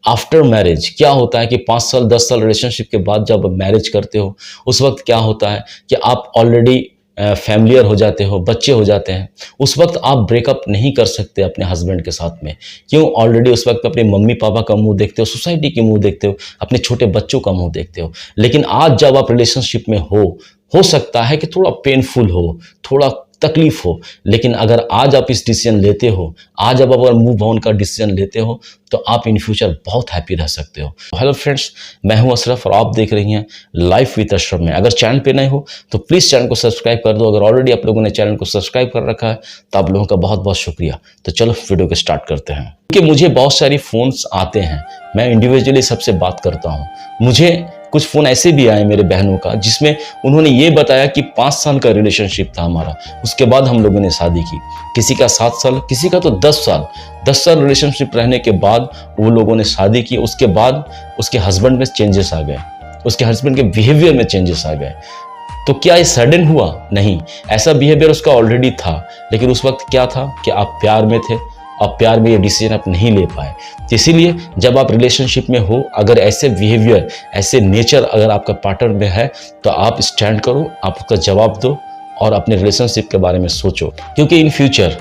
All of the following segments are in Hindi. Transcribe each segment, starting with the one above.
आफ्टर मैरिज क्या होता है कि 5 साल 10 साल रिलेशनशिप के बाद जब मैरिज करते हो, उस वक्त क्या होता है कि आप ऑलरेडी फैमिलियर हो जाते हो, बच्चे हो जाते हैं। उस वक्त आप ब्रेकअप नहीं कर सकते अपने हस्बैंड के साथ में। क्यों? ऑलरेडी उस वक्त अपने मम्मी पापा का मुंह देखते हो, सोसाइटी के मुंह देखते हो, अपने छोटे बच्चों का मुंह देखते हो। लेकिन आज जब आप रिलेशनशिप में हो सकता है कि थोड़ा पेनफुल हो, थोड़ा तकलीफ हो, लेकिन अगर आज आप इस डिसीजन लेते हो, आज आप अगर मूव ऑन का डिसीजन लेते हो, तो आप इन फ्यूचर बहुत हैप्पी रह सकते हो। हेलो फ्रेंड्स, मैं हूं अशरफ और आप देख रही हैं लाइफ विद अशरफ में। अगर चैनल पे नए हो तो प्लीज़ चैनल को सब्सक्राइब कर दो। अगर ऑलरेडी आप लोगों ने चैनल को सब्सक्राइब कर रखा है तो आप लोगों का बहुत बहुत शुक्रिया। तो चलो वीडियो को स्टार्ट करते हैं। क्योंकि मुझे बहुत सारी फ़ोन्स आते हैं, मैं इंडिविजुअली सबसे बात करता हूँ। मुझे कुछ फ़ोन ऐसे भी आए मेरे बहनों का जिसमें उन्होंने ये बताया कि 5 साल का रिलेशनशिप था हमारा, उसके बाद हम लोगों ने शादी की। किसी का 7 साल, किसी का तो 10 साल। 10 साल रिलेशनशिप रहने के बाद वो लोगों ने शादी की। उसके बाद उसके हस्बैंड में चेंजेस आ गए, उसके हस्बैंड के बिहेवियर में चेंजेस आ गए। तो क्या ये सडन हुआ? नहीं, ऐसा बिहेवियर उसका ऑलरेडी था। लेकिन उस वक्त क्या था कि आप प्यार में थे, आप प्यार में ये डिसीजन आप नहीं ले पाए। तो इसीलिए जब आप रिलेशनशिप में हो, अगर ऐसे बिहेवियर, ऐसे नेचर अगर आपका पार्टनर में है, तो आप स्टैंड करो, आप उसका जवाब दो और अपने रिलेशनशिप के बारे में सोचो। क्योंकि इन फ्यूचर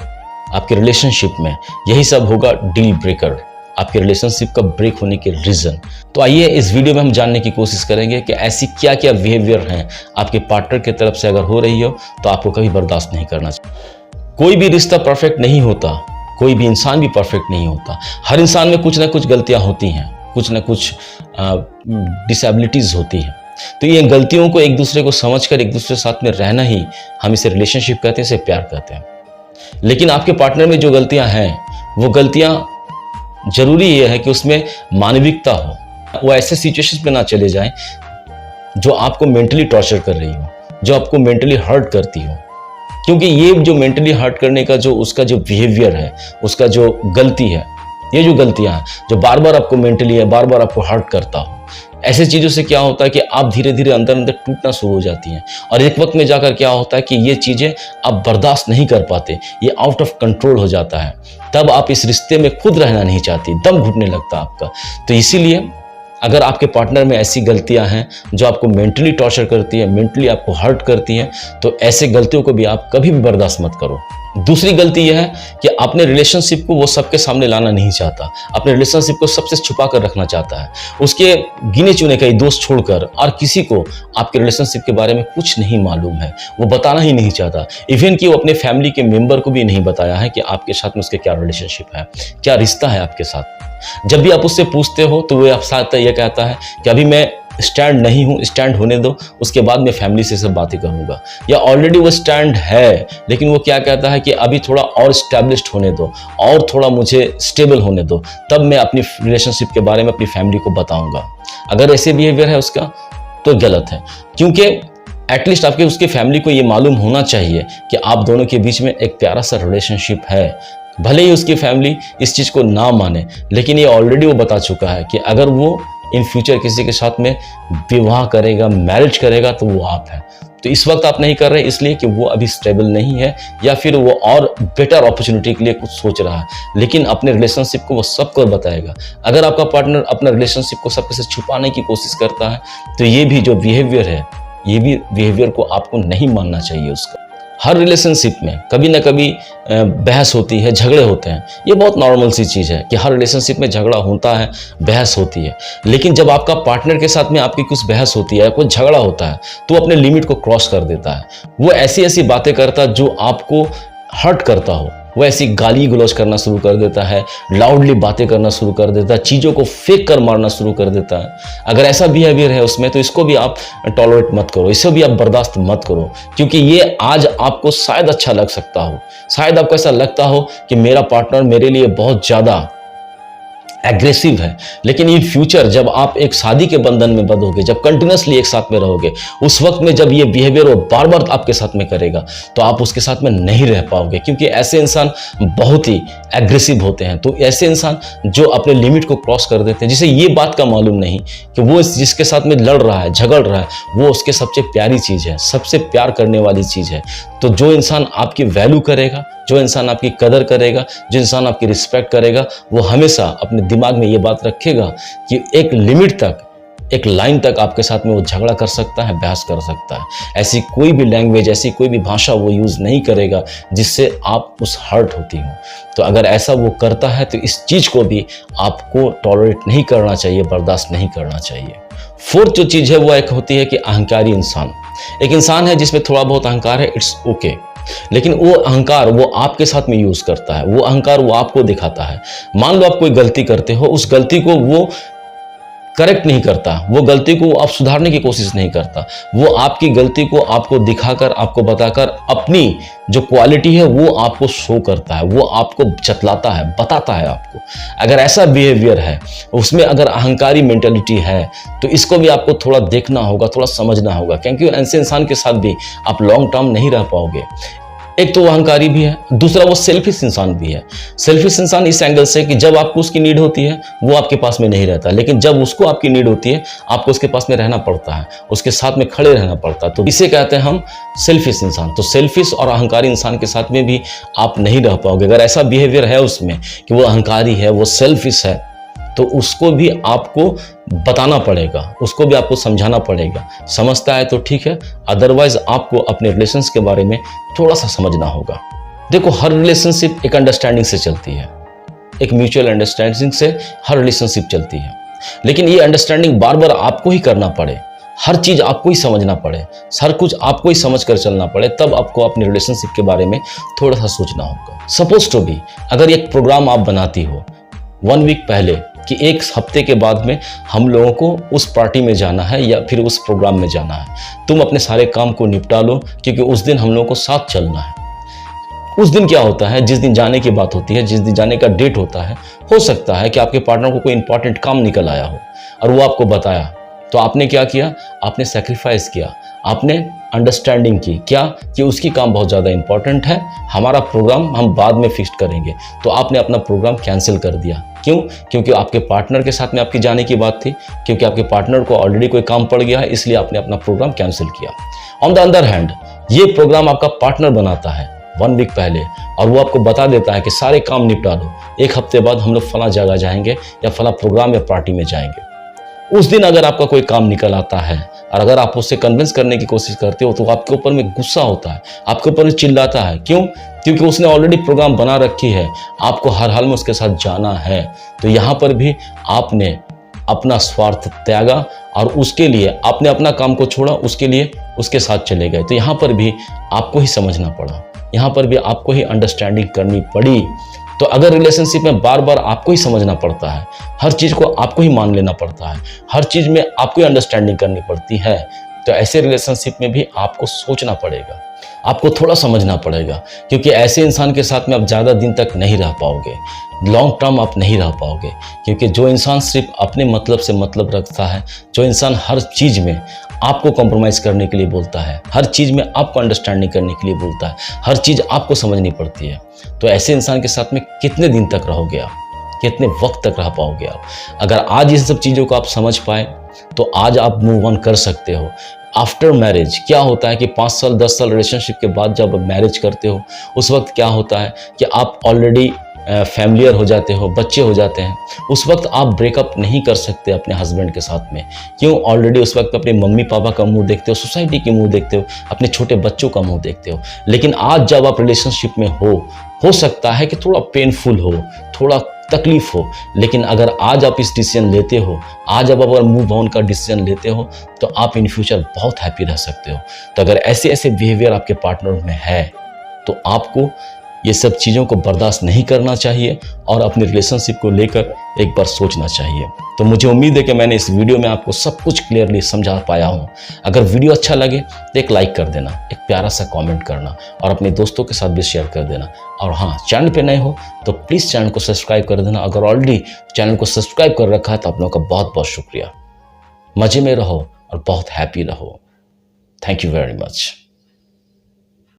आपके रिलेशनशिप में यही सब होगा डील ब्रेकर, आपके रिलेशनशिप का ब्रेक होने के रीज़न। तो आइए इस वीडियो में हम जानने की कोशिश करेंगे कि ऐसी क्या क्या बिहेवियर हैं आपके पार्टनर की तरफ से अगर हो रही हो तो आपको कभी बर्दाश्त नहीं करना चाहिए। कोई भी रिश्ता परफेक्ट नहीं होता, कोई भी इंसान भी परफेक्ट नहीं होता। हर इंसान में कुछ ना कुछ गलतियां होती हैं, कुछ ना कुछ डिसेबिलिटीज होती हैं। तो ये गलतियों को एक दूसरे को समझकर एक दूसरे के साथ में रहना ही हम इसे रिलेशनशिप कहते हैं, इसे प्यार कहते हैं। लेकिन आपके पार्टनर में जो गलतियां हैं, वो गलतियां जरूरी ये है कि उसमें मानविकता हो। वो ऐसे सिचुएशंस में ना चले जाएं जो आपको मेंटली टॉर्चर कर रही हो, जो आपको मेंटली हर्ट करती हो। क्योंकि ये जो मेंटली हर्ट करने का जो उसका जो बिहेवियर है, उसका जो गलती है, ये जो गलतियां हैं जो बार बार आपको मेंटली है, बार बार आपको हर्ट करता हो, ऐसे चीज़ों से क्या होता है कि आप धीरे धीरे अंदर अंदर टूटना शुरू हो जाती हैं। और एक वक्त में जाकर क्या होता है कि ये चीज़ें आप बर्दाश्त नहीं कर पाते, ये आउट ऑफ कंट्रोल हो जाता है। तब आप इस रिश्ते में खुद रहना नहीं चाहती, दम घुटने लगता आपका। तो इसीलिए अगर आपके पार्टनर में ऐसी गलतियां हैं जो आपको मेंटली टॉर्चर करती है, मेंटली आपको हर्ट करती हैं, तो ऐसे गलतियों को भी आप कभी भी बर्दाश्त मत करो। दूसरी गलती यह है कि अपने रिलेशनशिप को वो सबके सामने लाना नहीं चाहता, अपने रिलेशनशिप को सबसे छुपा कर रखना चाहता है। उसके गिने चुने कई दोस्त छोड़कर और किसी को आपके रिलेशनशिप के बारे में कुछ नहीं मालूम है, वो बताना ही नहीं चाहता। इवन कि वो अपने फैमिली के मेंबर को भी नहीं बताया है कि आपके साथ में उसके क्या रिलेशनशिप है, क्या रिश्ता है आपके साथ। जब भी आप उससे पूछते हो तो वो आपसे ये कहता है कि अभी मैं स्टैंड नहीं हूं, स्टैंड होने दो, उसके बाद मैं फैमिली से सब बातें करूंगा। या ऑलरेडी वो स्टैंड है, लेकिन वो क्या कहता है कि अभी थोड़ा और स्टैब्लिश्ड होने दो, और थोड़ा मुझे स्टेबल होने दो, तब मैं अपनी रिलेशनशिप के बारे में अपनी फैमिली को बताऊंगा। अगर ऐसे बिहेवियर है उसका तो गलत है। क्योंकि एटलीस्ट आपके उसके फैमिली को ये मालूम होना चाहिए कि आप दोनों के बीच में एक प्यारा सा रिलेशनशिप है। भले ही उसकी फैमिली इस चीज़ को ना माने, लेकिन ये ऑलरेडी वो बता चुका है कि अगर वो इन फ्यूचर किसी के साथ में विवाह करेगा, मैरिज करेगा, तो वो आप है। तो इस वक्त आप नहीं कर रहे इसलिए कि वो अभी स्टेबल नहीं है, या फिर वो और बेटर अपॉर्चुनिटी के लिए कुछ सोच रहा है। लेकिन अपने रिलेशनशिप को वो सबको बताएगा। अगर आपका पार्टनर अपना रिलेशनशिप को सबके से छुपाने की कोशिश करता है, तो ये भी जो बिहेवियर है, ये भी बिहेवियर को आपको नहीं मानना चाहिए उसका। हर रिलेशनशिप में कभी ना कभी बहस होती है, झगड़े होते हैं। ये बहुत नॉर्मल सी चीज़ है कि हर रिलेशनशिप में झगड़ा होता है, बहस होती है। लेकिन जब आपका पार्टनर के साथ में आपकी कुछ बहस होती है, कुछ झगड़ा होता है, तो अपने लिमिट को क्रॉस कर देता है। वो ऐसी ऐसी बातें करता है जो आपको हर्ट करता हो। वो ऐसी गाली गलौज करना शुरू कर देता है, लाउडली बातें करना शुरू कर देता है, चीज़ों को फेंक कर मारना शुरू कर देता है। अगर ऐसा बिहेवियर है उसमें, तो इसको भी आप टॉलरेट मत करो, इसे भी आप बर्दाश्त मत करो। क्योंकि ये आज आपको शायद अच्छा लग सकता हो, शायद आपको ऐसा लगता हो कि मेरा पार्टनर मेरे लिए बहुत ज़्यादा एग्रेसिव है। लेकिन इन फ्यूचर जब आप एक शादी के बंधन में बंधोगे, जब कंटिन्यूसली एक साथ में रहोगे, उस वक्त में जब ये बिहेवियर वो बार बार आपके साथ में करेगा, तो आप उसके साथ में नहीं रह पाओगे। क्योंकि ऐसे इंसान बहुत ही एग्रेसिव होते हैं। तो ऐसे इंसान जो अपने लिमिट को क्रॉस कर देते हैं, जिसे ये बात का मालूम नहीं कि वो जिसके साथ में लड़ रहा है, झगड़ रहा है, वो उसके सबसे प्यारी चीज़ है, सबसे प्यार करने वाली चीज़ है। तो जो इंसान आपकी वैल्यू करेगा, जो इंसान आपकी कदर करेगा, जो इंसान आपकी रिस्पेक्ट करेगा, वो हमेशा अपने दिमाग में ये बात रखेगा कि एक लिमिट तक, एक लाइन तक आपके साथ में वो झगड़ा कर सकता है, बहस कर सकता है। ऐसी कोई भी लैंग्वेज, ऐसी कोई भी भाषा वो यूज़ नहीं करेगा जिससे आप उस हर्ट होती हो। तो अगर ऐसा वो करता है तो इस चीज़ को भी आपको टॉलरेट नहीं करना चाहिए, बर्दाश्त नहीं करना चाहिए। फोर्थ जो चीज़ है वो एक होती है कि अहंकारी इंसान। एक इंसान है जिसमें थोड़ा बहुत अहंकार है, इट्स ओके, लेकिन वो अहंकार वो आपके साथ में यूज़ करता है, वो अहंकार वो आपको दिखाता है। मान लो आप कोई गलती करते हो, उस गलती को वो करेक्ट नहीं करता, वो गलती को आप सुधारने की कोशिश नहीं करता, वो आपकी गलती को आपको दिखाकर, आपको बताकर अपनी जो क्वालिटी है वो आपको शो करता है, वो आपको जतलाता है, बताता है आपको। अगर ऐसा बिहेवियर है, उसमें अगर अहंकारी मेंटेलिटी है, तो इसको भी आपको थोड़ा देखना होगा, थोड़ा समझना होगा, क्योंकि ऐसे इंसान के साथ भी आप लॉन्ग टर्म नहीं रह पाओगे। एक तो वो अहंकारी भी है, दूसरा वो सेल्फिश इंसान भी है। सेल्फिश इंसान इस एंगल से कि जब आपको उसकी नीड होती है वो आपके पास में नहीं रहता, लेकिन जब उसको आपकी नीड होती है आपको उसके पास में रहना पड़ता है, उसके साथ में खड़े रहना पड़ता है। तो इसे कहते हैं हम सेल्फिश इंसान। तो सेल्फिश और अहंकारी इंसान के साथ में भी आप नहीं रह पाओगे। अगर ऐसा बिहेवियर है उसमें कि वो अहंकारी है, वो सेल्फिश है, तो उसको भी आपको बताना पड़ेगा, उसको भी आपको समझाना पड़ेगा। समझता है तो ठीक है, अदरवाइज आपको अपने रिलेशंस के बारे में थोड़ा सा समझना होगा। देखो, हर रिलेशनशिप एक अंडरस्टैंडिंग से चलती है, एक म्यूचुअल अंडरस्टैंडिंग से हर रिलेशनशिप चलती है, लेकिन ये अंडरस्टैंडिंग बार बार आपको ही करना पड़े, हर चीज़ आपको ही समझना पड़े, हर कुछ आपको ही समझ कर चलना पड़े, तब आपको अपने रिलेशनशिप के बारे में थोड़ा सा सोचना होगा। सपोज टू बी, अगर एक प्रोग्राम आप बनाती हो 1 वीक पहले कि एक हफ्ते के बाद में हम लोगों को उस पार्टी में जाना है या फिर उस प्रोग्राम में जाना है, तुम अपने सारे काम को निपटा लो, क्योंकि उस दिन हम लोगों को साथ चलना है। उस दिन क्या होता है, जिस दिन जाने की बात होती है, जिस दिन जाने का डेट होता है, हो सकता है कि आपके पार्टनर को कोई इंपॉर्टेंट काम निकल आया हो और वो आपको बताया, तो आपने क्या किया, आपने सेक्रीफाइस किया, आपने अंडरस्टैंडिंग की, क्या कि उसकी काम बहुत ज़्यादा इंपॉर्टेंट है, हमारा प्रोग्राम हम बाद में फिक्स करेंगे, तो आपने अपना प्रोग्राम कैंसिल कर दिया। क्यों? क्योंकि आपके पार्टनर के साथ में आपकी जाने की बात थी, क्योंकि आपके पार्टनर को ऑलरेडी कोई काम पड़ गया है, इसलिए आपने अपना प्रोग्राम कैंसिल किया। ऑन द अदर हैंड, ये प्रोग्राम आपका पार्टनर बनाता है 1 वीक पहले और वो आपको बता देता है कि सारे काम निपटा लो, एक हफ्ते बाद हम लोग फला जगह जाएंगे या फला प्रोग्राम या पार्टी में जाएंगे। उस दिन अगर आपका कोई काम निकल आता है और अगर आप उससे कन्विंस करने की कोशिश करते हो, तो आपके ऊपर में गुस्सा होता है, आपके ऊपर में चिल्लाता है। क्यों? क्योंकि उसने ऑलरेडी प्रोग्राम बना रखी है, आपको हर हाल में उसके साथ जाना है। तो यहाँ पर भी आपने अपना स्वार्थ त्यागा और उसके लिए आपने अपना काम को छोड़ा, उसके लिए उसके साथ चले गए। तो यहाँ पर भी आपको ही समझना पड़ा, यहाँ पर भी आपको ही अंडरस्टैंडिंग करनी पड़ी। तो अगर रिलेशनशिप में बार बार आपको ही समझना पड़ता है, हर चीज़ को आपको ही मान लेना पड़ता है, हर चीज़ में आपको ही अंडरस्टैंडिंग करनी पड़ती है, तो ऐसे रिलेशनशिप में भी आपको सोचना पड़ेगा, आपको थोड़ा समझना पड़ेगा, क्योंकि ऐसे इंसान के साथ में आप ज़्यादा दिन तक नहीं रह पाओगे, लॉन्ग टर्म आप नहीं रह पाओगे। क्योंकि जो इंसान सिर्फ अपने मतलब से मतलब रखता है, जो इंसान हर चीज़ में आपको कॉम्प्रोमाइज़ करने के लिए बोलता है, हर चीज़ में आपको अंडरस्टैंडिंग करने के लिए बोलता है, हर चीज़ आपको समझनी पड़ती है, तो ऐसे इंसान के साथ में कितने दिन तक रहोगे आप, कितने वक्त तक रह पाओगे आप? अगर आज इन सब चीज़ों को आप समझ पाए तो आज आप मूव ऑन कर सकते हो। आफ्टर मैरिज क्या होता है कि 5 साल 10 साल रिलेशनशिप के बाद जब मैरिज करते हो, उस वक्त क्या होता है कि आप ऑलरेडी फैमिलियर हो जाते हो, बच्चे हो जाते हैं। उस वक्त आप ब्रेकअप नहीं कर सकते अपने हस्बैंड के साथ में। क्यों? ऑलरेडी उस वक्त अपने मम्मी पापा का मुंह देखते हो, सोसाइटी के मुंह देखते हो, अपने छोटे बच्चों का मुंह देखते हो। लेकिन आज जब आप रिलेशनशिप में हो सकता है कि थोड़ा पेनफुल हो, थोड़ा तकलीफ हो, लेकिन अगर आज आप इस डिसीजन लेते हो, आज आप अगर मूव ऑन का डिसीजन लेते हो, तो आप इन फ्यूचर बहुत हैप्पी रह सकते हो। तो अगर ऐसे ऐसे बिहेवियर आपके पार्टनर में है, तो आपको ये सब चीज़ों को बर्दाश्त नहीं करना चाहिए और अपने रिलेशनशिप को लेकर एक बार सोचना चाहिए। तो मुझे उम्मीद है कि मैंने इस वीडियो में आपको सब कुछ क्लियरली समझा पाया हूँ। अगर वीडियो अच्छा लगे तो एक लाइक कर देना, एक प्यारा सा कमेंट करना और अपने दोस्तों के साथ भी शेयर कर देना। और हाँ, चैनल पे नए हो तो प्लीज़ चैनल को सब्सक्राइब कर देना। अगर ऑलरेडी चैनल को सब्सक्राइब कर रखा है तो आप लोगों का बहुत बहुत शुक्रिया। मज़े में रहो और बहुत हैप्पी रहो। Thank you very much.